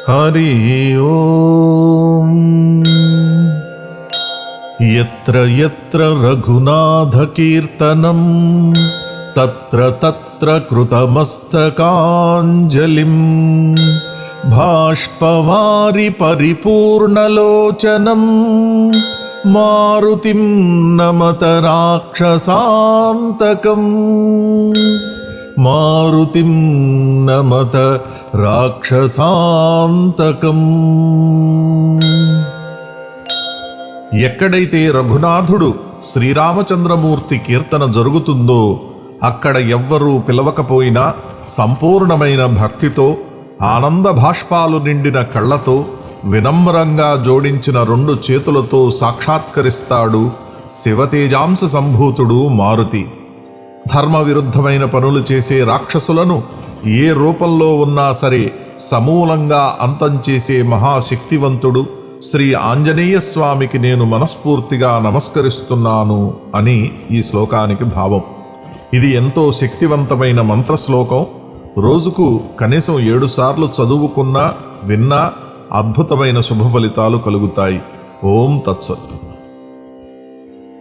హరి ఓం. యత్ర యత్ర రఘునాథకీర్తనం తత్ర తత్ర కృతమస్తకాంజలిం బాష్పవారి పరిపూర్ణలోచనం మారుతిం నమత రాక్షసాంతకం. మారుతిం నమత రాక్షసాంతకం. ఎక్కడైతే రఘునాథుడు శ్రీరామచంద్రమూర్తి కీర్తన జరుగుతుందో అక్కడ ఎవ్వరూ పిలవకపోయినా సంపూర్ణమైన భక్తితో ఆనంద భాష్పాలు నిండిన కళ్ళతో వినమ్రంగా జోడించిన 2 చేతులతో సాక్షాత్కరిస్తాడు శివతేజాంశ సంభూతుడు మారుతి. ధర్మ విరుద్ధమైన పనులు చేసే రాక్షసులను ఏ రూపంలో ఉన్నా సరే సమూలంగా అంతం చేసే మహాశక్తివంతుడు శ్రీ ఆంజనేయ స్వామికి నేను మనస్ఫూర్తిగా నమస్కరిస్తున్నాను అని ఈ శ్లోకానికి భావం. ఇది ఎంతో శక్తివంతమైన మంత్రశ్లోకం. రోజుకు కనీసం 7 సార్లు చదువుకున్నా విన్నా అద్భుతమైన శుభ ఫలితాలు కలుగుతాయి. ఓం తత్సత్.